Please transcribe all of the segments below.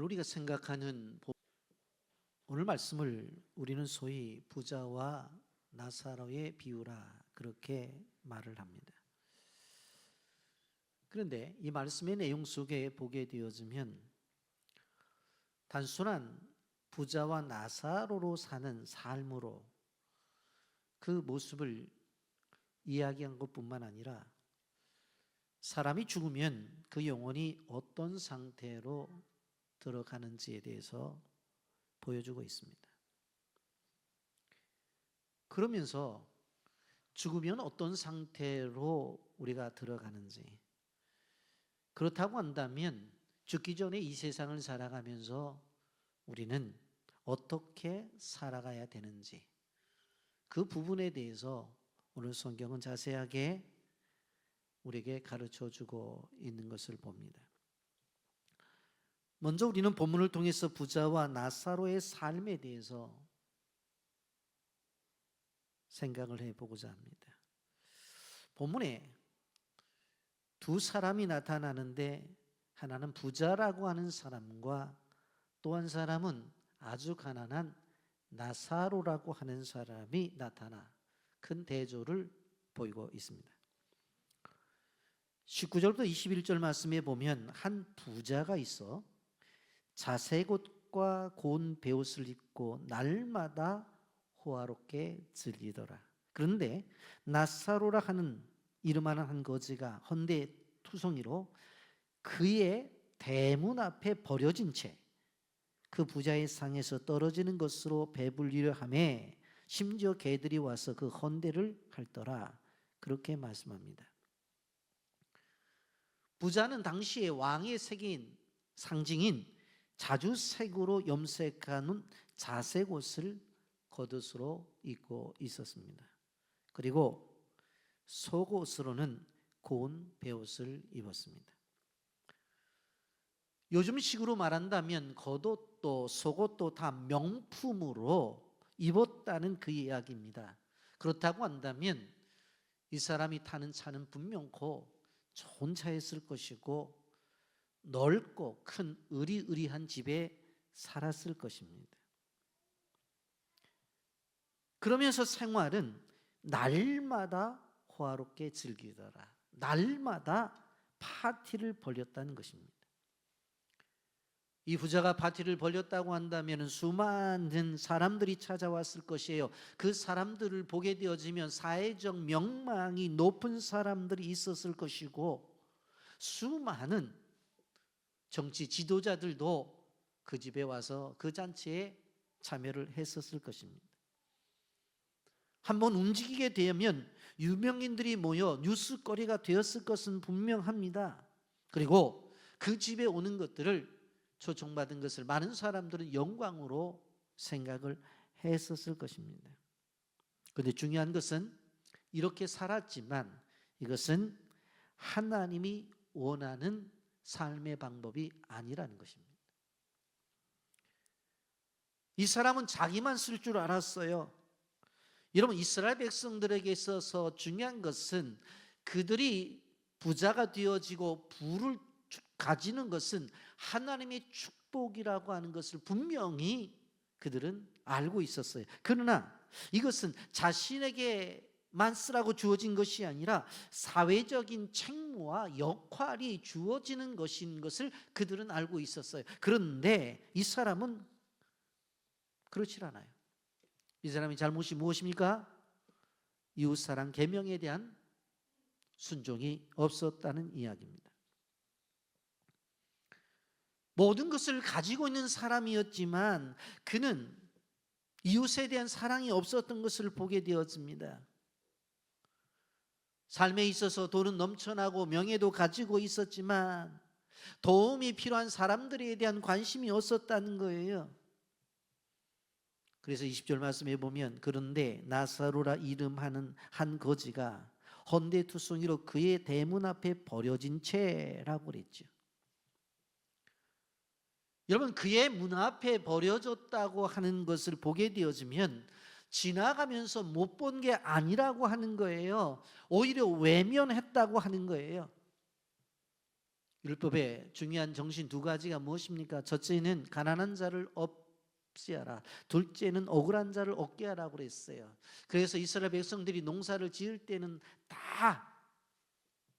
우리가 생각하는 오늘 말씀을 우리는 소위 부자와 나사로의 비유라 그렇게 말을 합니다. 그런데 이 말씀의 내용 속에 보게 되어지면 단순한 부자와 나사로로 사는 삶으로 그 모습을 이야기한 것뿐만 아니라 사람이 죽으면 그 영혼이 어떤 상태로 들어가는지에 대해서 보여주고 있습니다. 그러면서 죽으면 어떤 상태로 우리가 들어가는지, 그렇다고 한다면 죽기 전에 이 세상을 살아가면서 우리는 어떻게 살아가야 되는지, 그 부분에 대해서 오늘 성경은 자세하게 우리에게 가르쳐주고 있는 것을 봅니다. 먼저 우리는 본문을 통해서 부자와 나사로의 삶에 대해서 생각을 해보고자 합니다. 본문에 두 사람이 나타나는데 하나는 부자라고 하는 사람과 또 한 사람은 아주 가난한 나사로라고 하는 사람이 나타나 큰 대조를 보이고 있습니다. 19절부터 21절 말씀에 보면 한 부자가 있어 자색 옷과 고운 베옷을 입고 날마다 호화롭게 즐기더라. 그런데 나사로라 하는 이름하는 한 거지가 헌데 투성이로 그의 대문 앞에 버려진 채 그 부자의 상에서 떨어지는 것으로 배불리려 하매 심지어 개들이 와서 그 헌대를 핥더라. 그렇게 말씀합니다. 부자는 당시의 왕의 상징인 자주색으로 염색한 자색 옷을 겉옷으로 입고 있었습니다. 그리고 속옷으로는 고운 베옷을 입었습니다. 요즘식으로 말한다면 겉옷도 속옷도 다 명품으로 입었다는 그 이야기입니다. 그렇다고 한다면 이 사람이 타는 차는 분명코 좋은 차였을 것이고 넓고 큰 으리으리한 집에 살았을 것입니다. 그러면서 생활은 날마다 호화롭게 즐기더라. 날마다 파티를 벌였다는 것입니다. 이 부자가 파티를 벌였다고 한다면 수많은 사람들이 찾아왔을 것이에요. 그 사람들을 보게 되어지면 사회적 명망이 높은 사람들이 있었을 것이고 수많은 정치 지도자들도 그 집에 와서 그 잔치에 참여를 했었을 것입니다. 한번 움직이게 되면 유명인들이 모여 뉴스거리가 되었을 것은 분명합니다. 그리고 그 집에 오는 것들을 초청받은 것을 많은 사람들은 영광으로 생각을 했었을 것입니다. 그런데 중요한 것은 이렇게 살았지만 이것은 하나님이 원하는 삶의 방법이 아니라는 것입니다. 이 사람은 자기만 쓸 줄 알았어요. 여러분, 이스라엘 백성들에게 있어서 중요한 것은 그들이 부자가 되어지고 부를 가지는 것은 하나님의 축복이라고 하는 것을 분명히 그들은 알고 있었어요. 그러나 이것은 자신에게만 쓰라고 주어진 것이 아니라 사회적인 책무와 역할이 주어지는 것인 것을 그들은 알고 있었어요. 그런데 이 사람은 그렇지 않아요. 이 사람의 잘못이 무엇입니까? 이웃사랑 계명에 대한 순종이 없었다는 이야기입니다. 모든 것을 가지고 있는 사람이었지만 그는 이웃에 대한 사랑이 없었던 것을 보게 되었습니다. 삶에 있어서 돈은 넘쳐나고 명예도 가지고 있었지만 도움이 필요한 사람들에 대한 관심이 없었다는 거예요. 그래서 20절 말씀에 보면 그런데 나사로라 이름하는 한 거지가 헌데투성이로 그의 대문 앞에 버려진 채라고 그랬죠. 여러분, 그의 문 앞에 버려졌다고 하는 것을 보게 되어지면 지나가면서 못 본 게 아니라고 하는 거예요. 오히려 외면했다고 하는 거예요. 율법의 중요한 정신 두 가지가 무엇입니까? 첫째는 가난한 자를 없애하라. 둘째는 억울한 자를 얻게 하라고 그랬어요. 그래서 이스라엘 백성들이 농사를 지을 때는 다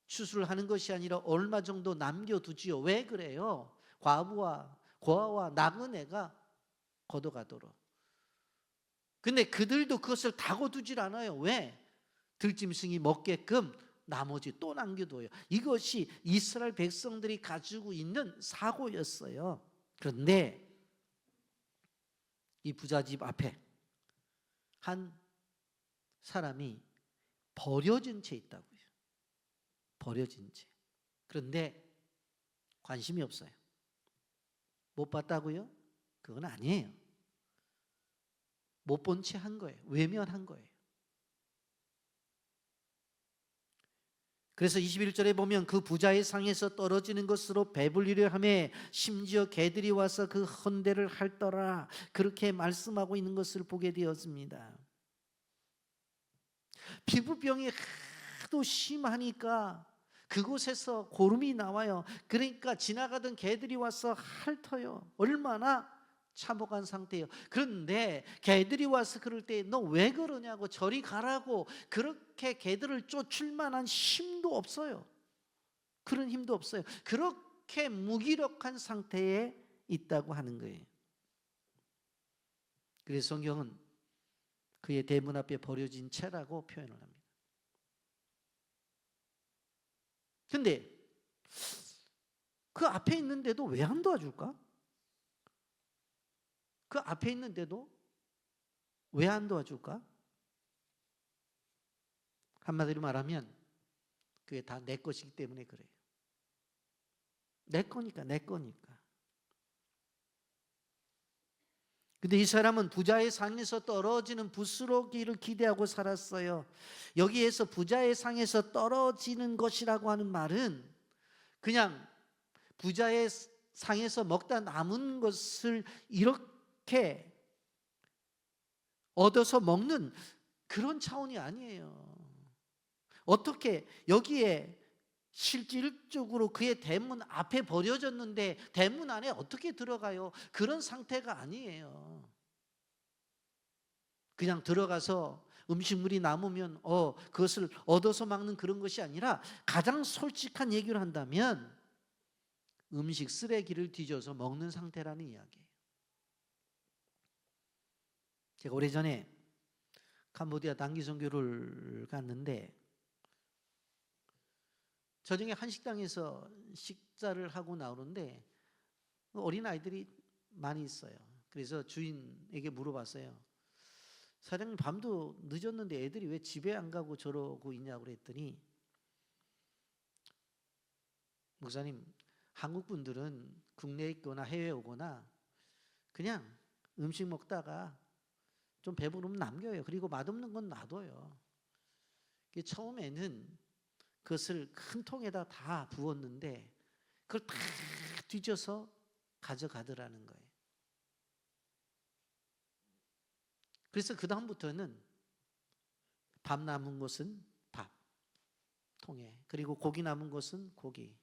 추수를 하는 것이 아니라 얼마 정도 남겨두지요. 왜 그래요? 과부와 고아와 나그네가 걷어가도록. 근데 그들도 그것을 다 거두질 않아요. 왜? 들짐승이 먹게끔 나머지 또 남겨둬요. 이것이 이스라엘 백성들이 가지고 있는 사고였어요. 그런데 이 부잣집 앞에 한 사람이 버려진 채 있다고요. 버려진 채. 그런데 관심이 없어요. 못 봤다고요? 그건 아니에요. 못 본 채 한 거예요. 외면한 거예요. 그래서 21절에 보면 그 부자의 상에서 떨어지는 것으로 배불리려 하매 심지어 개들이 와서 그 헌대를 핥더라. 그렇게 말씀하고 있는 것을 보게 되었습니다. 피부병이 하도 심하니까 그곳에서 고름이 나와요. 그러니까 지나가던 개들이 와서 핥어요. 얼마나 참혹한 상태예요. 그런데 개들이 와서 그럴 때 너 왜 그러냐고, 저리 가라고, 그렇게 개들을 쫓을 만한 힘도 없어요. 그런 힘도 없어요. 그렇게 무기력한 상태에 있다고 하는 거예요. 그래서 성경은 그의 대문 앞에 버려진 채라고 표현을 합니다. 근데 그 앞에 있는데도 왜 안 도와줄까? 그 앞에 있는데도 왜 안 도와줄까? 한마디로 말하면 그게 다 내 것이기 때문에 그래요. 내 거니까, 내 거니까. 근데 이 사람은 부자의 상에서 떨어지는 부스러기를 기대하고 살았어요. 여기에서 부자의 상에서 떨어지는 것이라고 하는 말은 그냥 부자의 상에서 먹다 남은 것을 이렇게 얻어서 먹는 그런 차원이 아니에요. 어떻게 여기에 실질적으로 그의 대문 앞에 버려졌는데 대문 안에 어떻게 들어가요? 그런 상태가 아니에요. 그냥 들어가서 음식물이 남으면 그것을 얻어서 먹는 그런 것이 아니라 가장 솔직한 얘기를 한다면 음식 쓰레기를 뒤져서 먹는 상태라는 이야기예요. 제가 오래전에 캄보디아 단기 선교를 갔는데 저녁에 한식당에서 식사를 하고 나오는데 어린아이들이 많이 있어요. 그래서 주인에게 물어봤어요. 사장님, 밤도 늦었는데 애들이 왜 집에 안 가고 저러고 있냐고 그랬더니, 목사님, 한국 분들은 국내에 있거나 해외에 오거나 그냥 음식 먹다가 좀 배부르면 남겨요. 그리고 맛없는 건 놔둬요. 처음에는 그것을 큰 통에다 다 부었는데 그걸 다 뒤져서 가져가더라는 거예요. 그래서 그 다음부터는 밥 남은 것은 밥 통에, 그리고 고기 남은 것은 고기,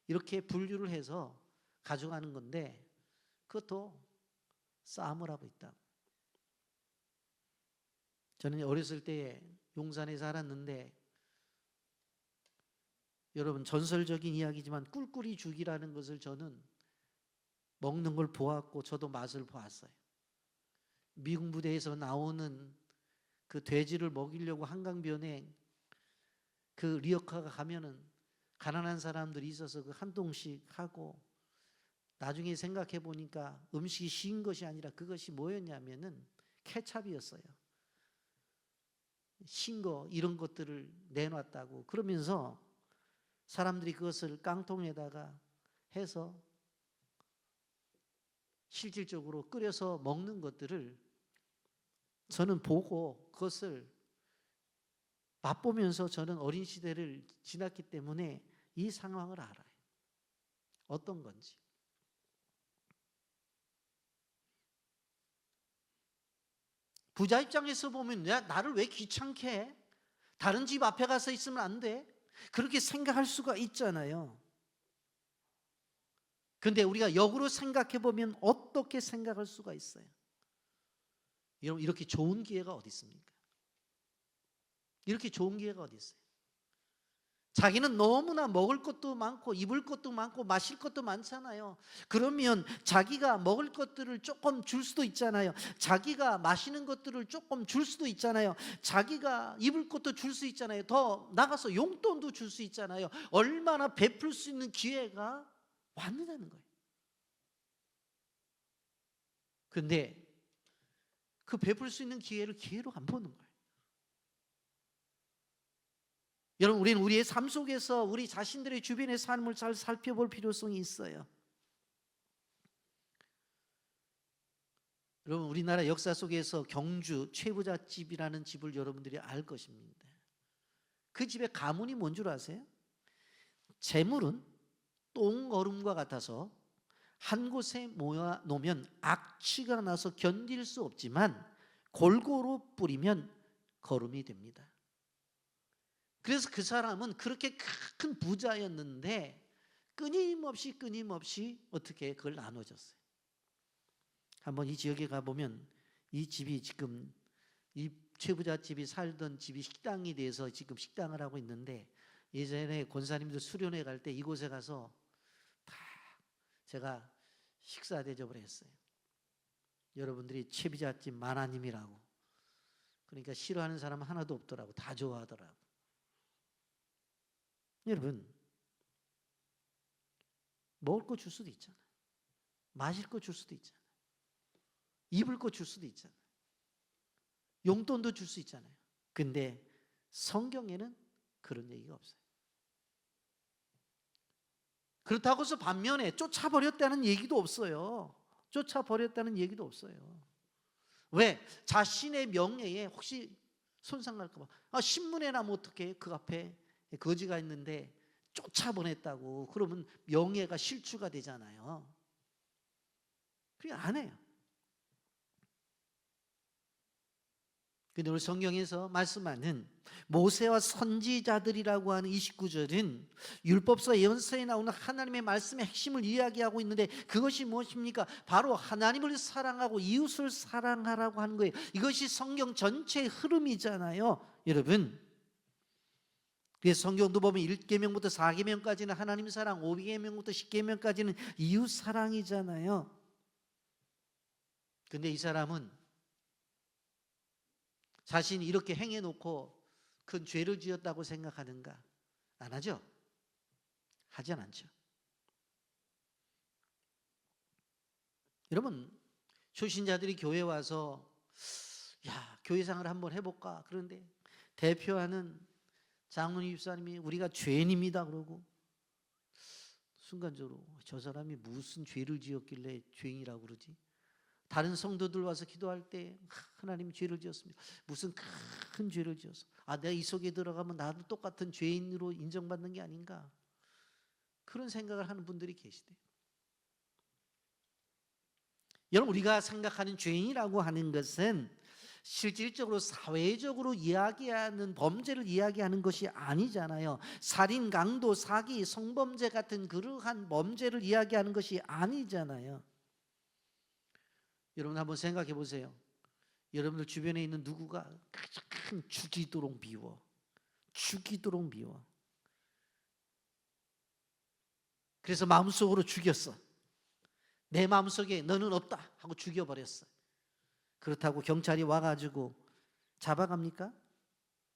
이렇게 분류를 해서 가져가는 건데 그것도 싸움을 하고 있다. 저는 어렸을 때 용산에 살았는데 여러분, 전설적인 이야기지만 꿀꿀이 죽이라는 것을 저는 먹는 걸 보았고 저도 맛을 보았어요. 미군 부대에서 나오는 그 돼지를 먹이려고 한강변에 그 리어카가 가면은 가난한 사람들이 있어서 그 한 동씩 하고, 나중에 생각해 보니까 음식이 신 것이 아니라 그것이 뭐였냐면은 케찹이었어요. 신 거 이런 것들을 내놨다고. 그러면서 사람들이 그것을 깡통에다가 해서 실질적으로 끓여서 먹는 것들을 저는 보고 그것을 맛보면서 저는 어린 시대를 지났기 때문에 이 상황을 알아요. 어떤 건지. 부자 입장에서 보면 나를 왜 귀찮게 해? 다른 집 앞에 가서 있으면 안 돼? 그렇게 생각할 수가 있잖아요. 그런데 우리가 역으로 생각해 보면 어떻게 생각할 수가 있어요? 여러분, 이렇게 좋은 기회가 어디 있습니까? 이렇게 좋은 기회가 어디 있어요? 자기는 너무나 먹을 것도 많고 입을 것도 많고 마실 것도 많잖아요. 그러면 자기가 먹을 것들을 조금 줄 수도 있잖아요. 자기가 마시는 것들을 조금 줄 수도 있잖아요. 자기가 입을 것도 줄 수 있잖아요. 더 나가서 용돈도 줄 수 있잖아요. 얼마나 베풀 수 있는 기회가 왔느냐는 거예요. 근데 그 베풀 수 있는 기회를 기회로 안 보는 거예요. 여러분, 우리는 우리의 삶 속에서 우리 자신들의 주변의 삶을 잘 살펴볼 필요성이 있어요. 여러분, 우리나라 역사 속에서 경주 최부잣집이라는 집을 여러분들이 알 것입니다. 그 집의 가문이 뭔 줄 아세요? 재물은 똥얼음과 같아서 한 곳에 모여 놓으면 악취가 나서 견딜 수 없지만 골고루 뿌리면 거름이 됩니다. 그래서 그 사람은 그렇게 큰 부자였는데 끊임없이 어떻게 그걸 나눠줬어요. 한번 이 지역에 가보면 이 집이 지금 이 최부잣집이 살던 집이 식당이 돼서 지금 식당을 하고 있는데, 예전에 권사님들 수련회 갈 때 이곳에 가서 다 제가 식사 대접을 했어요. 여러분들이 최부잣집 만화님이라고, 그러니까 싫어하는 사람은 하나도 없더라고. 다 좋아하더라고. 여러분, 먹을 거 줄 수도 있잖아요. 마실 거 줄 수도 있잖아요. 입을 거 줄 수도 있잖아요. 용돈도 줄 수 있잖아요. 근데 성경에는 그런 얘기가 없어요. 그렇다고 해서 반면에 쫓아버렸다는 얘기도 없어요. 쫓아버렸다는 얘기도 없어요. 왜? 자신의 명예에 혹시 손상갈까 봐. 신문에 나면 어떻게 그 앞에 거지가 있는데 쫓아보냈다고 그러면 명예가 실추가 되잖아요. 그게 안 해요. 근데 오늘 성경에서 말씀하는 모세와 선지자들이라고 하는 29절은 율법서 예언서에 나오는 하나님의 말씀의 핵심을 이야기하고 있는데, 그것이 무엇입니까? 바로 하나님을 사랑하고 이웃을 사랑하라고 하는 거예요. 이것이 성경 전체의 흐름이잖아요, 여러분. 그래서 성경도 보면 1계명부터 4계명까지는 하나님 사랑, 5계명부터 10계명까지는 이웃 사랑이잖아요. 근데 이 사람은 자신이 이렇게 행해놓고 큰 죄를 지었다고 생각하는가? 안 하죠? 하진 않죠. 여러분, 초신자들이 교회 와서 교회생활을 한번 해볼까? 그런데 대표하는 장로님 집사님이 우리가 죄인입니다 그러고, 순간적으로 저 사람이 무슨 죄를 지었길래 죄인이라고 그러지? 다른 성도들 와서 기도할 때 하나님 죄를 지었습니다. 무슨 큰 죄를 지었어. 내가 이 속에 들어가면 나도 똑같은 죄인으로 인정받는 게 아닌가? 그런 생각을 하는 분들이 계시대요. 여러분, 우리가 생각하는 죄인이라고 하는 것은 실질적으로 사회적으로 이야기하는 범죄를 이야기하는 것이 아니잖아요. 살인, 강도, 사기, 성범죄 같은 그러한 범죄를 이야기하는 것이 아니잖아요. 여러분 한번 생각해 보세요. 여러분들 주변에 있는 누구가 가장 죽이도록 미워. 그래서 마음속으로 죽였어. 내 마음속에 너는 없다 하고 죽여버렸어. 그렇다고 경찰이 와가지고 잡아갑니까?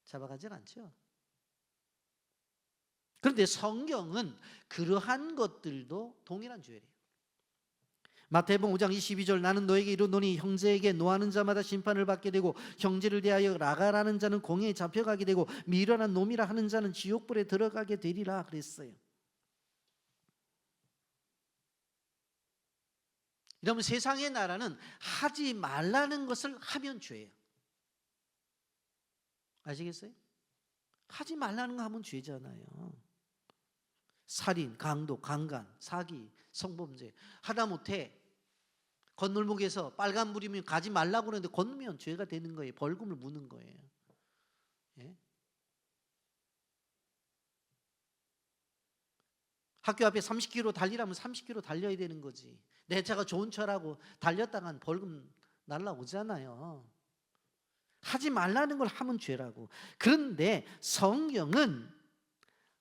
잡아가진 않죠. 그런데 성경은 그러한 것들도 동일한 죄예요. 마태복음 5장 22절, 나는 너에게 이르노니 형제에게 노하는 자마다 심판을 받게 되고 형제를 대하여 라가라는 자는 공회에 잡혀가게 되고 미련한 놈이라 하는 자는 지옥불에 들어가게 되리라 그랬어요. 여러분, 세상의 나라는 하지 말라는 것을 하면 죄예요. 아시겠어요? 하지 말라는 거 하면 죄잖아요. 살인, 강도, 강간, 사기, 성범죄 하다못해 건널목에서 빨간불이면 가지 말라고 그러는데 건너면 죄가 되는 거예요. 벌금을 무는 거예요. 예? 학교 앞에 30km 달리라면 30km 달려야 되는 거지. 내 차가 좋은 차라고 달렸다간 벌금 날라오잖아요. 하지 말라는 걸 하면 죄라고. 그런데 성경은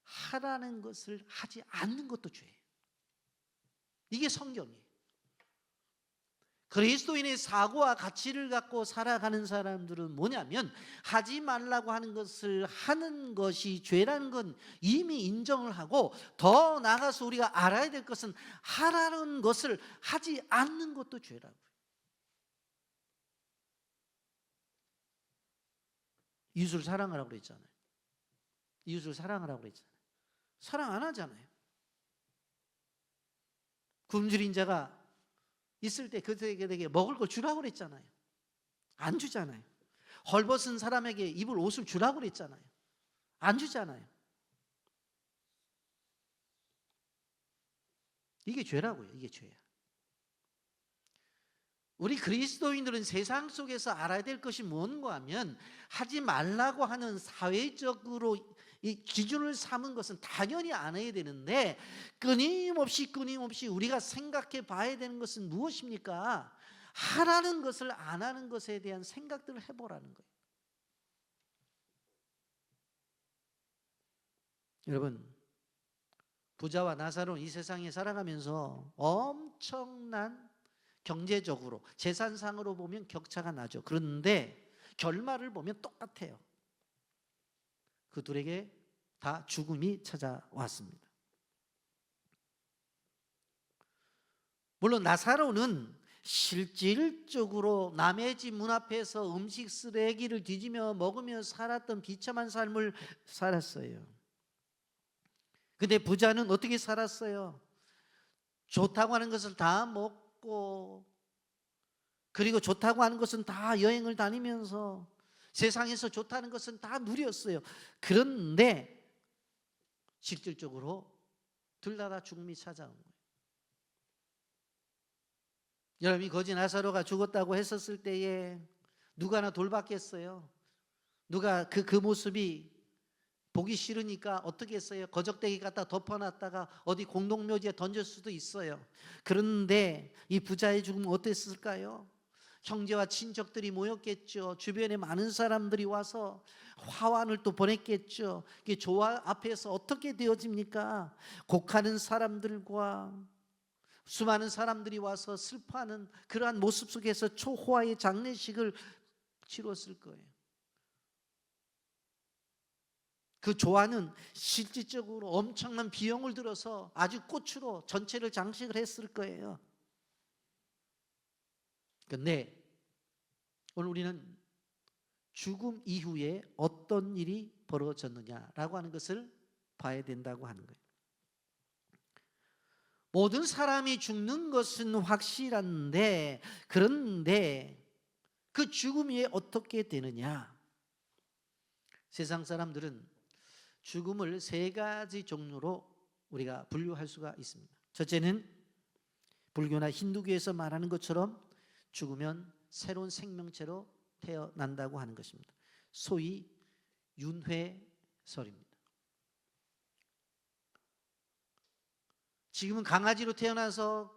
하라는 것을 하지 않는 것도 죄예요. 이게 성경이에요. 그리스도인의 사고와 가치를 갖고 살아가는 사람들은 뭐냐면 하지 말라고 하는 것을 하는 것이 죄라는 건 이미 인정을 하고, 더 나아가서 우리가 알아야 될 것은 하라는 것을 하지 않는 것도 죄라고요. 이웃을 사랑하라고 그랬잖아요. 이웃을 사랑하라고 그랬잖아요. 사랑 안 하잖아요. 굶주린 자가 있을 때 그들에게 먹을 걸 주라고 그랬잖아요. 안 주잖아요. 헐벗은 사람에게 입을 옷을 주라고 그랬잖아요. 안 주잖아요. 이게 죄라고요. 이게 죄야. 우리 그리스도인들은 세상 속에서 알아야 될 것이 뭔가 하면, 하지 말라고 하는 사회적으로 이 기준을 삼은 것은 당연히 안 해야 되는데, 끊임없이 우리가 생각해 봐야 되는 것은 무엇입니까? 하라는 것을 안 하는 것에 대한 생각들을 해보라는 거예요. 여러분, 부자와 나사로는 이 세상에 살아가면서 엄청난 경제적으로, 재산상으로 보면 격차가 나죠. 그런데 결말을 보면 똑같아요. 그 둘에게 다 죽음이 찾아왔습니다. 물론 나사로는 실질적으로 남의 집 문 앞에서 음식 쓰레기를 뒤지며 먹으며 살았던 비참한 삶을 살았어요. 근데 부자는 어떻게 살았어요? 좋다고 하는 것을 다 먹고, 그리고 좋다고 하는 것은 다 여행을 다니면서 세상에서 좋다는 것은 다 누렸어요. 그런데 실질적으로 둘 다 죽음이 찾아온 거예요. 여러분이 거지 나사로가 죽었다고 했었을 때에 누가 하나 돌봤겠어요? 누가 그 모습이 보기 싫으니까 어떻게 했어요? 거적대기 갖다 덮어놨다가 어디 공동묘지에 던질 수도 있어요. 그런데 이 부자의 죽음은 어땠을까요? 형제와 친척들이 모였겠죠. 주변에 많은 사람들이 와서 화환을 또 보냈겠죠. 이게 조화 앞에서 어떻게 되어집니까? 곡하는 사람들과 수많은 사람들이 와서 슬퍼하는 그러한 모습 속에서 초호화의 장례식을 치렀을 거예요. 그 조화는 실질적으로 엄청난 비용을 들어서 아주 꽃으로 전체를 장식을 했을 거예요. 그런데 오늘 우리는 죽음 이후에 어떤 일이 벌어졌느냐라고 하는 것을 봐야 된다고 하는 거예요. 모든 사람이 죽는 것은 확실한데, 그런데 그 죽음 이후에 어떻게 되느냐? 세상 사람들은 죽음을 세 가지 종류로 우리가 분류할 수가 있습니다. 첫째는 불교나 힌두교에서 말하는 것처럼 죽으면 새로운 생명체로 태어난다고 하는 것입니다. 소위 윤회설입니다. 지금은 강아지로 태어나서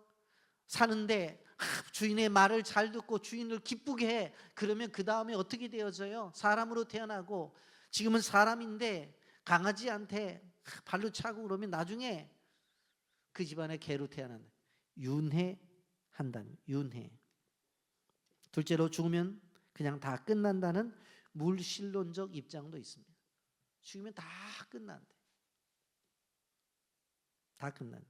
사는데 주인의 말을 잘 듣고 주인을 기쁘게 해. 그러면 그 다음에 어떻게 되어져요? 사람으로 태어나고, 지금은 사람인데 강아지한테 발로 차고 그러면 나중에 그 집안의 개로 태어난다. 윤회한다는, 윤회. 둘째로 죽으면 그냥 다 끝난다는 물실론적 입장도 있습니다. 죽으면 다 끝난대. 다 끝난대.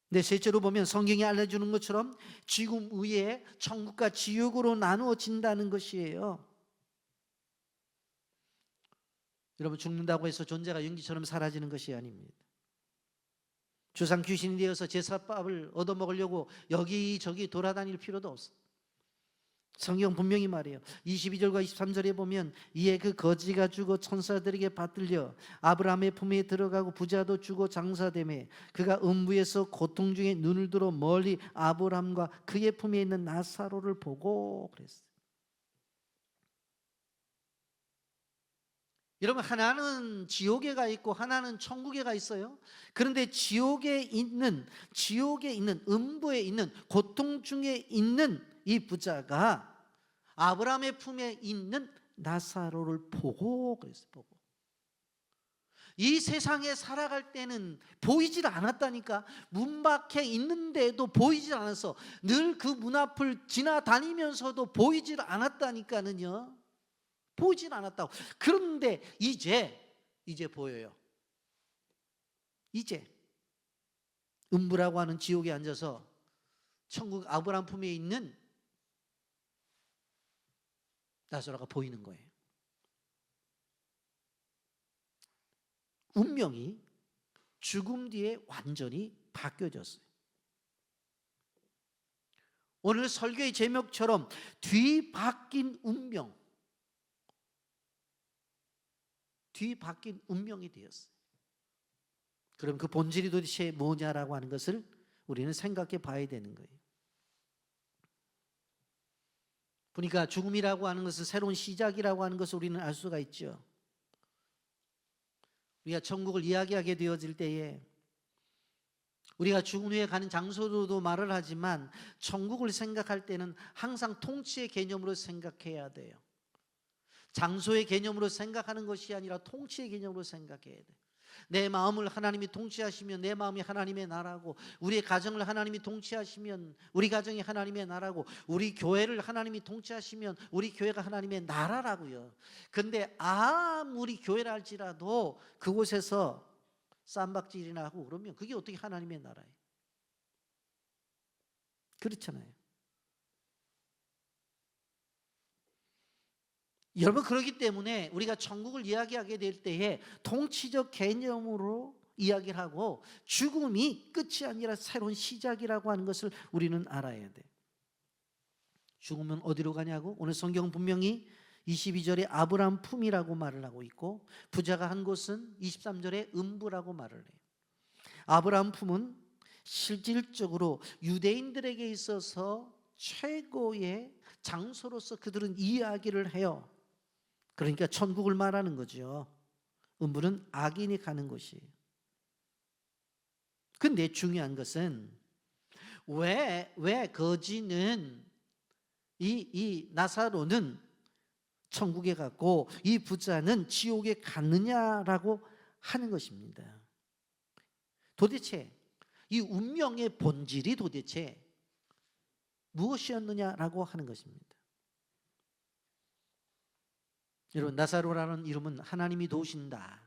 근데 셋째로 보면 성경이 알려주는 것처럼 죽음 후에 천국과 지옥으로 나누어진다는 것이에요. 여러분, 죽는다고 해서 존재가 연기처럼 사라지는 것이 아닙니다. 주상 귀신이 되어서 제사밥을 얻어먹으려고 여기저기 돌아다닐 필요도 없어요. 성경 분명히 말해요. 22절과 23절에 보면 이에 그 거지가 죽어 천사들에게 받들려 아브라함의 품에 들어가고 부자도 죽어 장사되매 그가 음부에서 고통 중에 눈을 들어 멀리 아브라함과 그의 품에 있는 나사로를 보고 그랬어요. 여러분, 하나는 지옥에가 있고 하나는 천국에가 있어요. 그런데 지옥에 있는 음부에 있는 고통 중에 있는 이 부자가 아브라함의 품에 있는 나사로를 보고 그랬어요. 보고. 이 세상에 살아갈 때는 보이질 않았다니까. 문 밖에 있는데도 보이질 않았어. 늘 그 문 앞을 지나다니면서도 보이질 않았다니까는요. 보이질 않았다고. 그런데 이제 보여요. 이제 음부라고 하는 지옥에 앉아서 천국 아브라함 품에 있는 나사로가 보이는 거예요. 운명이 죽음 뒤에 완전히 바뀌어졌어요. 오늘 설교의 제목처럼 뒤바뀐 운명이 되었어요. 그럼 그 본질이 도대체 뭐냐라고 하는 것을 우리는 생각해 봐야 되는 거예요. 보니까 죽음이라고 하는 것은 새로운 시작이라고 하는 것을 우리는 알 수가 있죠. 우리가 천국을 이야기하게 되어질 때에 우리가 죽은 후에 가는 장소로도 말을 하지만 천국을 생각할 때는 항상 통치의 개념으로 생각해야 돼요. 장소의 개념으로 생각하는 것이 아니라 통치의 개념으로 생각해야 돼요. 내 마음을 하나님이 통치하시면 내 마음이 하나님의 나라고, 우리의 가정을 하나님이 통치하시면 우리 가정이 하나님의 나라고, 우리 교회를 하나님이 통치하시면 우리 교회가 하나님의 나라라고요. 근데 아무리 교회라 할지라도 그곳에서 쌈박질이나 하고 그러면 그게 어떻게 하나님의 나라예요? 그렇잖아요. 여러분, 그렇기 때문에 우리가 천국을 이야기하게 될 때에 통치적 개념으로 이야기를 하고 죽음이 끝이 아니라 새로운 시작이라고 하는 것을 우리는 알아야 돼. 죽으면 어디로 가냐고? 오늘 성경 분명히 22절에 아브라함 품이라고 말을 하고 있고, 부자가 한 곳은 23절에 음부라고 말을 해요. 아브라함 품은 실질적으로 유대인들에게 있어서 최고의 장소로서 그들은 이야기를 해요. 그러니까 천국을 말하는 거죠. 음부는 악인이 가는 곳이에요. 근데 중요한 것은 왜 거지는 이 나사로는 천국에 갔고 이 부자는 지옥에 갔느냐라고 하는 것입니다. 도대체 이 운명의 본질이 도대체 무엇이었느냐라고 하는 것입니다. 여러분, 나사로라는 이름은 하나님이 도우신다,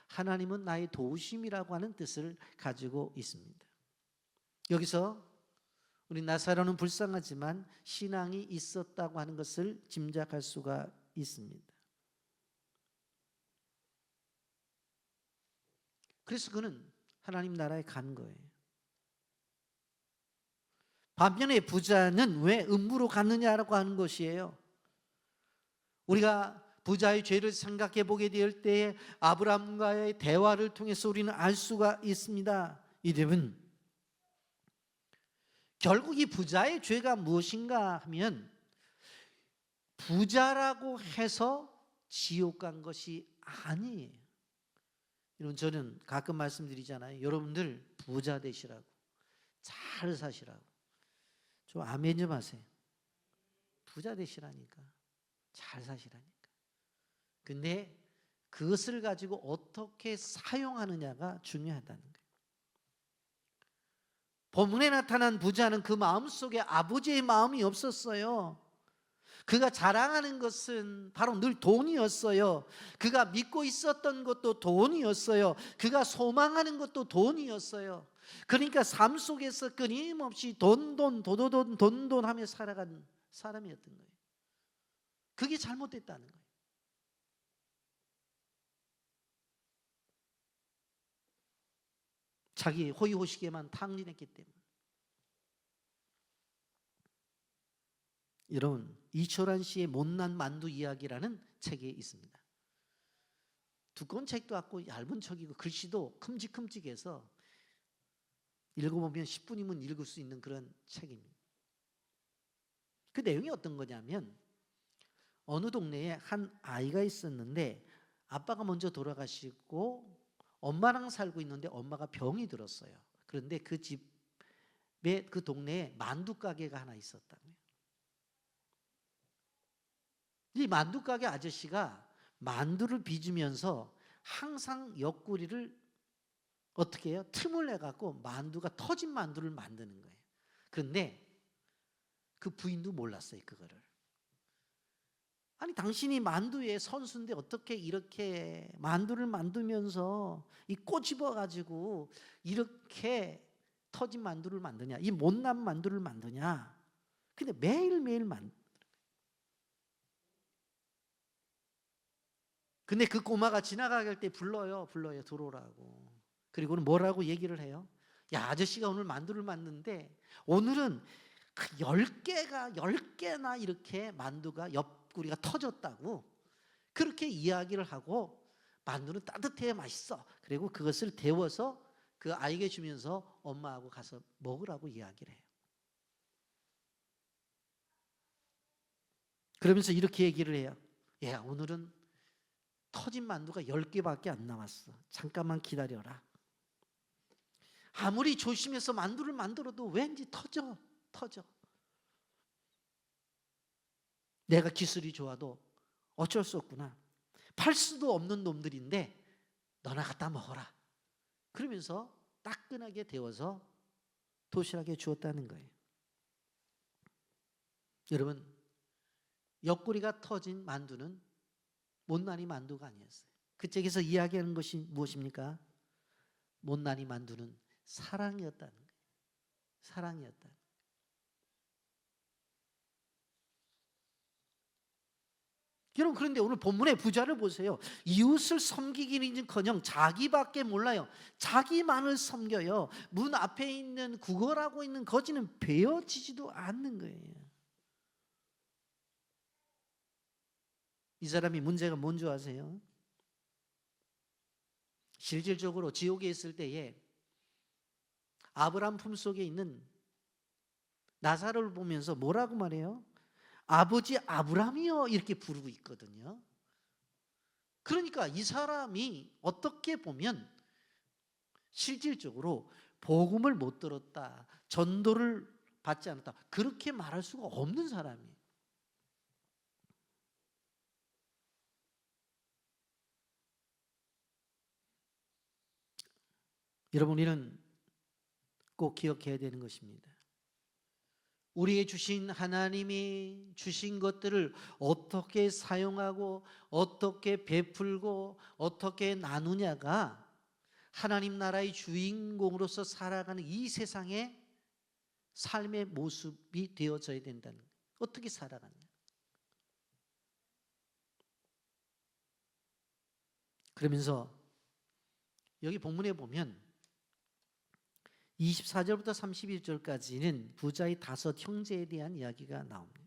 하나님은 나의 도우심이라고 하는 뜻을 가지고 있습니다. 여기서 우리 나사로는 불쌍하지만 신앙이 있었다고 하는 것을 짐작할 수가 있습니다. 그래서 그는 하나님 나라에 간 거예요. 반면에 부자는 왜 음부로 갔느냐라고 하는 것이에요. 우리가 부자의 죄를 생각해 보게 될 때에 아브라함과의 대화를 통해서 우리는 알 수가 있습니다. 이들은 결국 이 부자의 죄가 무엇인가 하면 부자라고 해서 지옥 간 것이 아니에요. 여러분, 저는 가끔 말씀드리잖아요. 여러분들 부자 되시라고, 잘 사시라고. 좀 아멘 좀 하세요. 부자 되시라니까, 잘 사시라니까. 근데 그것을 가지고 어떻게 사용하느냐가 중요하다는 거예요. 본문에 나타난 부자는 그 마음속에 아버지의 마음이 없었어요. 그가 자랑하는 것은 바로 늘 돈이었어요. 그가 믿고 있었던 것도 돈이었어요. 그가 소망하는 것도 돈이었어요. 그러니까 삶 속에서 끊임없이 돈 하며 살아간 사람이었던 거예요. 그게 잘못됐다는 거예요. 자기 호의호식에만 탕진했기 때문에. 여러분, 이철환 씨의 못난 만두 이야기라는 책이 있습니다. 두꺼운 책도 같고 얇은 책이고 글씨도 큼직큼직해서 읽어보면 10분이면 읽을 수 있는 그런 책입니다. 그 내용이 어떤 거냐면 어느 동네에 한 아이가 있었는데 아빠가 먼저 돌아가시고 엄마랑 살고 있는데 엄마가 병이 들었어요. 그런데 그 집에, 그 동네에 만두 가게가 하나 있었다고요. 이 만두 가게 아저씨가 만두를 빚으면서 항상 옆구리를 어떻게 해요? 틈을 내갖고 만두가 터진 만두를 만드는 거예요. 그런데 그 부인도 몰랐어요, 그거를. 아니, 당신이 만두의 선수인데 어떻게 이렇게 만두를 만들면서 이 꼬집어 가지고 이렇게 터진 만두를 만드냐, 이 못난 만두를 만드냐. 근데 매일매일 근데 그 꼬마가 지나갈 때 불러요 들어오라고. 그리고는 뭐라고 얘기를 해요? 야, 아저씨가 오늘 만두를 만드는데 오늘은 그 10개나 이렇게 만두가 옆구리가 터졌다고 그렇게 이야기를 하고, 만두는 따뜻해 맛있어. 그리고 그것을 데워서 그 아이에게 주면서 엄마하고 가서 먹으라고 이야기를 해요. 그러면서 이렇게 얘기를 해요. 야, 오늘은 터진 만두가 10개밖에 안 남았어. 잠깐만 기다려라. 아무리 조심해서 만두를 만들어도 왠지 터져. 내가 기술이 좋아도 어쩔 수 없구나. 팔 수도 없는 놈들인데 너나 갖다 먹어라. 그러면서 따끈하게 데워서 도시락에 주었다는 거예요. 여러분, 옆구리가 터진 만두는 못난이 만두가 아니었어요. 그 책에서 이야기하는 것이 무엇입니까? 못난이 만두는 사랑이었다는 거예요. 사랑이었다. 여러분, 그런데 오늘 본문의 부자를 보세요. 이웃을 섬기기는커녕 자기밖에 몰라요. 자기만을 섬겨요. 문 앞에 있는 구걸하고 있는 거지는 베어지지도 않는 거예요. 이 사람이 문제가 뭔지 아세요? 실질적으로 지옥에 있을 때에 아브라함 품속에 있는 나사로를 보면서 뭐라고 말해요? 아버지 아브라함이요, 이렇게 부르고 있거든요. 그러니까 이 사람이 어떻게 보면 실질적으로 복음을 못 들었다, 전도를 받지 않았다, 그렇게 말할 수가 없는 사람이에요. 여러분, 우리는 꼭 기억해야 되는 것입니다. 우리에게 주신, 하나님이 주신 것들을 어떻게 사용하고 어떻게 베풀고 어떻게 나누냐가 하나님 나라의 주인공으로서 살아가는 이 세상의 삶의 모습이 되어져야 된다는 거예요. 어떻게 살아가냐. 그러면서 여기 본문에 보면 24절부터 31절까지는 부자의 5 형제에 대한 이야기가 나옵니다.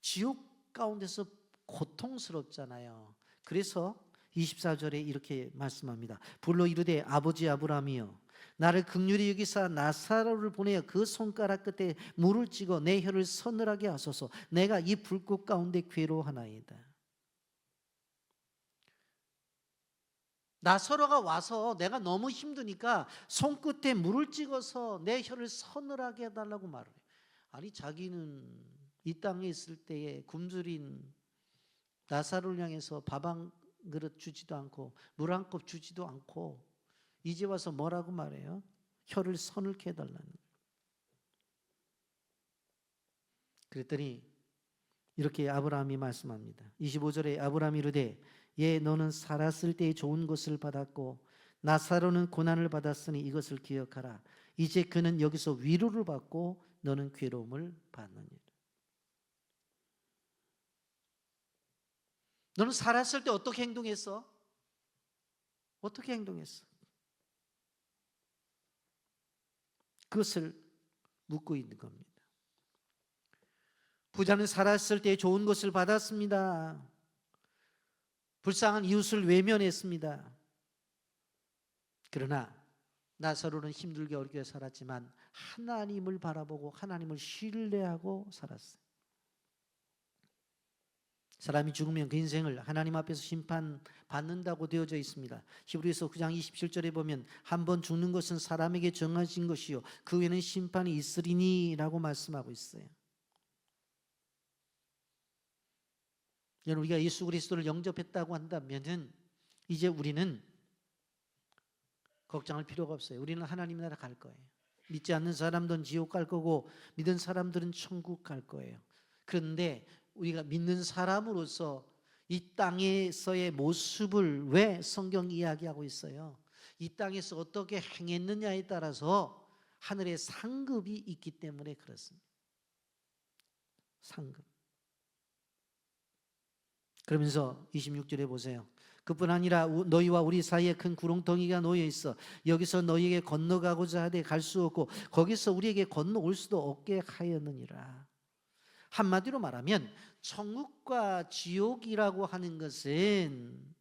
지옥 가운데서 고통스럽잖아요. 그래서 24절에 이렇게 말씀합니다. 불러 이르되 아버지 아브라함이여, 나를 긍휼히 여기사 나사로를 보내어 그 손가락 끝에 물을 찍어 내 혀를 서늘하게 하소서. 내가 이 불꽃 가운데 괴로워하나이다. 나사로가 와서 내가 너무 힘드니까 손끝에 물을 찍어서 내 혀를 서늘하게 해달라고 말을 해요. 아니, 자기는 이 땅에 있을 때에 굶주린 나사로를 향해서 밥 한 그릇 주지도 않고 물 한 컵 주지도 않고 이제 와서 뭐라고 말해요? 혀를 서늘게 해달라는 거예요. 그랬더니 이렇게 아브라함이 말씀합니다. 25절에 아브라함이 이르되 예, 너는 살았을 때에 좋은 것을 받았고 나사로는 고난을 받았으니 이것을 기억하라. 이제 그는 여기서 위로를 받고 너는 괴로움을 받느니라. 너는 살았을 때 어떻게 행동했어? 어떻게 행동했어? 그것을 묻고 있는 겁니다. 부자는 살았을 때 좋은 것을 받았습니다. 불쌍한 이웃을 외면했습니다. 그러나 나사로는 힘들게 어렵게 살았지만 하나님을 바라보고 하나님을 신뢰하고 살았어요. 사람이 죽으면 그 인생을 하나님 앞에서 심판받는다고 되어져 있습니다. 히브리서 9장 27절에 보면 한 번 죽는 것은 사람에게 정해진 것이요 그 후에는 심판이 있으리니 라고 말씀하고 있어요. 여러분, 우리가 예수 그리스도를 영접했다고 한다면은 이제 우리는 걱정할 필요가 없어요. 우리는 하나님 나라 갈 거예요. 믿지 않는 사람들은 지옥 갈 거고 믿은 사람들은 천국 갈 거예요. 그런데 우리가 믿는 사람으로서 이 땅에서의 모습을 왜 성경 이야기하고 있어요? 이 땅에서 어떻게 행했느냐에 따라서 하늘의 상급이 있기 때문에 그렇습니다. 상급. 그러면서 26절에 보세요. 그뿐 아니라 너희와 우리 사이에 큰 구렁텅이가 놓여 있어 여기서 너희에게 건너가고자 하되 갈 수 없고 거기서 우리에게 건너올 수도 없게 하였느니라. 한마디로 말하면 천국과 지옥이라고 하는 것은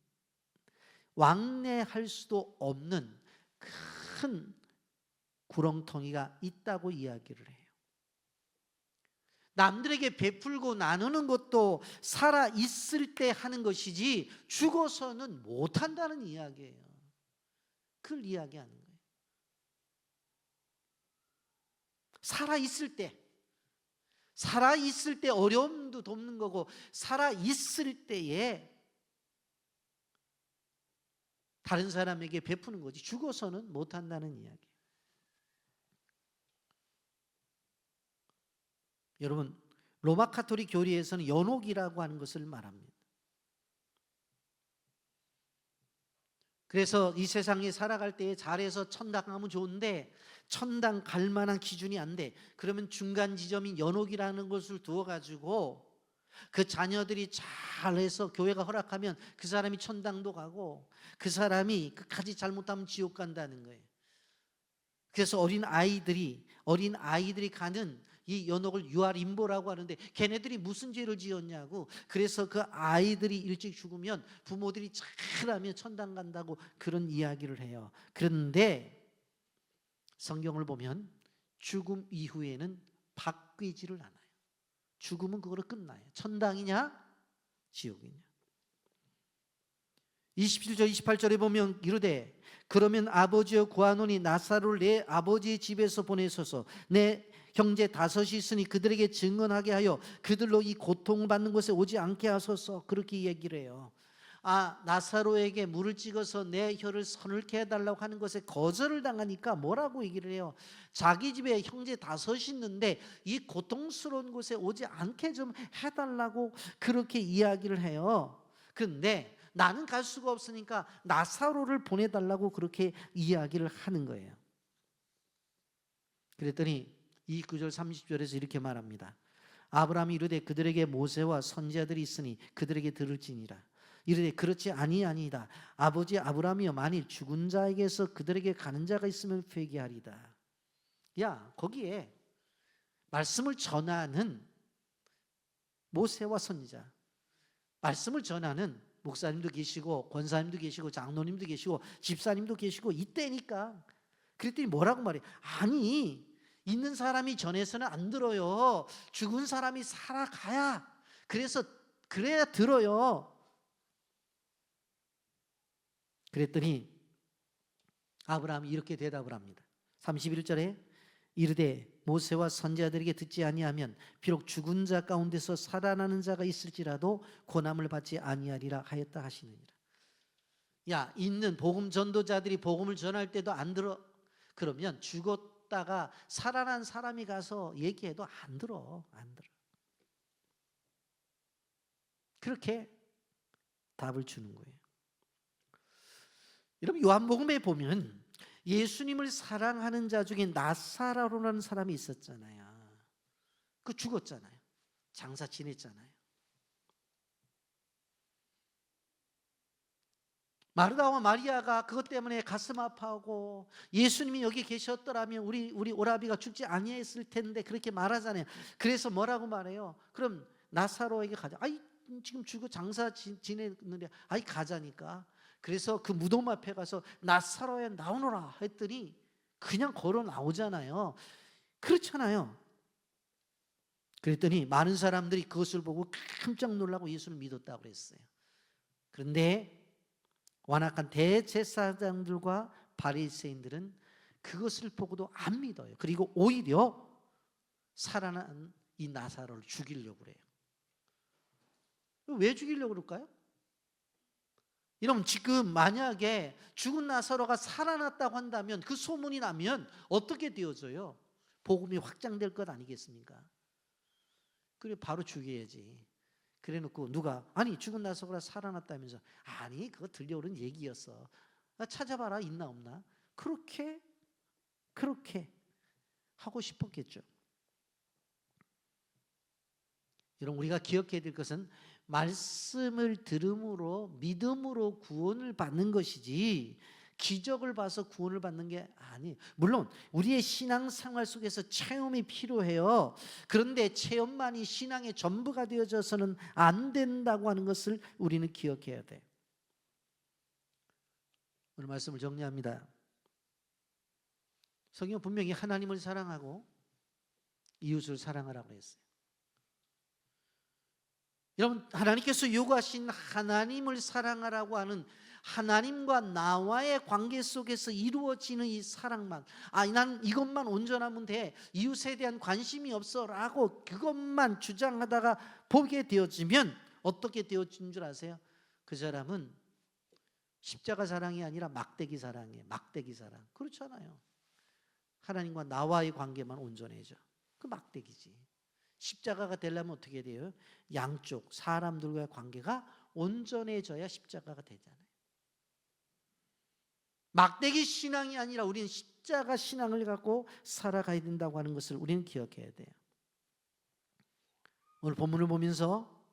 왕래할 수도 없는 큰 구렁텅이가 있다고 이야기를 해요. 남들에게 베풀고 나누는 것도 살아 있을 때 하는 것이지 죽어서는 못한다는 이야기예요. 그걸 이야기하는 거예요. 살아 있을 때 어려움도 돕는 거고 살아 있을 때에 다른 사람에게 베푸는 거지 죽어서는 못한다는 이야기예요. 여러분, 로마 가톨릭 교리에서는 연옥이라고 하는 것을 말합니다. 그래서 이 세상에 살아갈 때 잘해서 천당 가면 좋은데 천당 갈 만한 기준이 안 돼. 그러면 중간 지점인 연옥이라는 것을 두어가지고 그 자녀들이 잘해서 교회가 허락하면 그 사람이 천당도 가고 그 사람이 끝까지 잘못하면 지옥 간다는 거예요. 그래서 어린 아이들이 가는 이 연옥을 유아림보라고 하는데 걔네들이 무슨 죄를 지었냐고. 그래서 그 아이들이 일찍 죽으면 부모들이 잘하면 천당 간다고 그런 이야기를 해요. 그런데 성경을 보면 죽음 이후에는 바뀌지를 않아요. 죽음은 그거로 끝나요. 천당이냐 지옥이냐. 27절 28절에 보면 이르되 그러면 아버지여 구하노니 나사로를 내 아버지의 집에서 보내소서. 내 형제 다섯이 있으니 그들에게 증언하게 하여 그들로 이 고통을 받는 곳에 오지 않게 하소서. 그렇게 얘기를 해요. 나사로에게 물을 찍어서 내 혀를 서늘케 해달라고 하는 것에 거절을 당하니까 뭐라고 얘기를 해요? 자기 집에 형제 다섯이 있는데 이 고통스러운 곳에 오지 않게 좀 해달라고 그렇게 이야기를 해요. 그런데 나는 갈 수가 없으니까 나사로를 보내달라고 그렇게 이야기를 하는 거예요. 그랬더니 이 9절 30절에서 이렇게 말합니다. 아브라함이 이르되 그들에게 모세와 선지자들이 있으니 그들에게 들을지니라. 이르되 그렇지 아니이다. 아버지 아브라함이여 만일 죽은 자에게서 그들에게 가는 자가 있으면 회개하리다. 야, 거기에 말씀을 전하는 모세와 선지자, 말씀을 전하는 목사님도 계시고 권사님도 계시고 장로님도 계시고 집사님도 계시고 이때니까. 그랬더니 뭐라고 말해? 아니, 있는 사람이 전해서는 안 들어요. 죽은 사람이 살아가야, 그래야 들어요. 그랬더니 아브라함이 이렇게 대답을 합니다. 31절에 이르되 모세와 선지자들에게 듣지 아니하면 비록 죽은 자 가운데서 살아나는 자가 있을지라도 고난을 받지 아니하리라 하였다 하시느니라. 야, 있는 복음 전도자들이 복음을 전할 때도 안 들어. 그러면 죽었다가 살아난 사람이 가서 얘기해도 안 들어. 그렇게 답을 주는 거예요. 여러분, 요한복음에 보면 예수님을 사랑하는 자 중에 나사로라는 사람이 있었잖아요. 그 죽었잖아요. 장사 지냈잖아요. 마르다와 마리아가 그것 때문에 가슴 아파하고 예수님이 여기 계셨더라면 우리 오라비가 죽지 아니했을 텐데 그렇게 말하잖아요. 그래서 뭐라고 말해요? 그럼 나사로에게 가자. 지금 죽어 장사 지냈는데 가자니까. 그래서 그 무덤 앞에 가서 나사로야 나오너라 했더니 그냥 걸어 나오잖아요. 그렇잖아요. 그랬더니 많은 사람들이 그것을 보고 깜짝 놀라고 예수를 믿었다고 그랬어요. 그런데 완악한 대제사장들과 바리새인들은 그것을 보고도 안 믿어요. 그리고 오히려 살아난 이 나사로를 죽이려고 그래요. 왜 죽이려고 그럴까요? 여러분, 지금 만약에 죽은 나사로가 살아났다고 한다면, 그 소문이 나면 어떻게 되어져요? 복음이 확장될 것 아니겠습니까? 그래, 바로 죽여야지. 그래 놓고 누가 아니 죽은 나사로가 살아났다면서, 아니 그거 들려오는 얘기였어, 찾아봐라 있나 없나, 그렇게 하고 싶었겠죠. 여러분, 우리가 기억해야 될 것은 말씀을 들음으로 믿음으로 구원을 받는 것이지 기적을 봐서 구원을 받는 게 아니에요. 물론 우리의 신앙생활 속에서 체험이 필요해요. 그런데 체험만이 신앙의 전부가 되어져서는 안 된다고 하는 것을 우리는 기억해야 돼요. 오늘 말씀을 정리합니다. 성경 분명히 하나님을 사랑하고 이웃을 사랑하라고 했어요. 여러분, 하나님께서 요구하신 하나님을 사랑하라고 하는 하나님과 나와의 관계 속에서 이루어지는 이 사랑만, 난 이것만 온전하면 돼, 이웃에 대한 관심이 없어 라고 그것만 주장하다가 보게 되어지면 어떻게 되어진 줄 아세요? 그 사람은 십자가 사랑이 아니라 막대기 사랑이에요. 막대기 사랑. 그렇잖아요. 하나님과 나와의 관계만 온전해져, 그 막대기지. 십자가가 되려면 어떻게 돼요? 양쪽 사람들과의 관계가 온전해져야 십자가가 되잖아요. 막대기 신앙이 아니라 우리는 십자가 신앙을 갖고 살아가야 된다고 하는 것을 우리는 기억해야 돼요. 오늘 본문을 보면서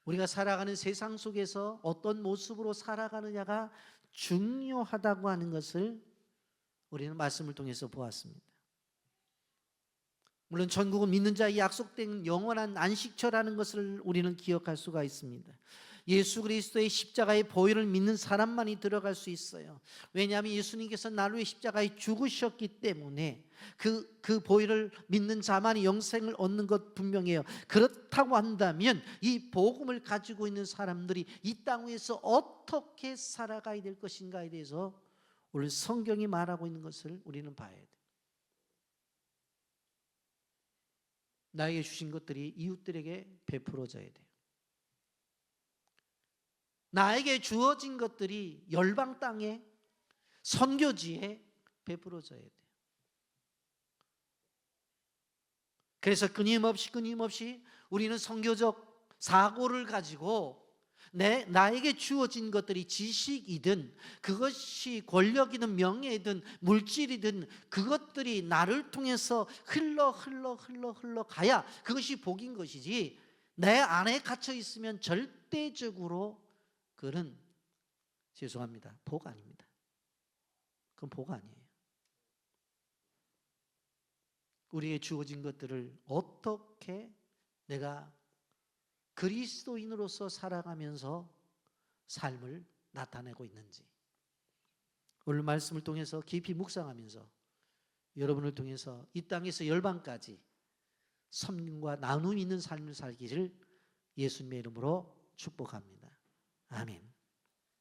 우리가 살아가는 세상 속에서 어떤 모습으로 살아가느냐가 중요하다고 하는 것을 우리는 말씀을 통해서 보았습니다. 물론 천국은 믿는 자의 약속된 영원한 안식처라는 것을 우리는 기억할 수가 있습니다. 예수 그리스도의 십자가의 보혈을 믿는 사람만이 들어갈 수 있어요. 왜냐하면 예수님께서 나를 위해 십자가에 죽으셨기 때문에 그 보혈을 믿는 자만이 영생을 얻는 것 분명해요. 그렇다고 한다면 이 복음을 가지고 있는 사람들이 이 땅 위에서 어떻게 살아가야 될 것인가에 대해서 오늘 성경이 말하고 있는 것을 우리는 봐야 돼요. 나에게 주신 것들이 이웃들에게 베풀어져야 돼요. 나에게 주어진 것들이 열방 땅에, 선교지에 베풀어져야 돼요. 그래서 끊임없이 우리는 선교적 사고를 가지고 나에게 주어진 것들이 지식이든 그것이 권력이든 명예이든 물질이든 그것들이 나를 통해서 흘러 가야 그것이 복인 것이지, 내 안에 갇혀 있으면 절대적으로 그건 죄송합니다, 복 아닙니다. 그건 복 아니에요. 우리에게 주어진 것들을 어떻게 내가 그리스도인으로서 살아가면서 삶을 나타내고 있는지, 오늘 말씀을 통해서 깊이 묵상하면서 여러분을 통해서 이 땅에서 열방까지 섬김과 나눔이 있는 삶을 살기를 예수님의 이름으로 축복합니다. 아멘.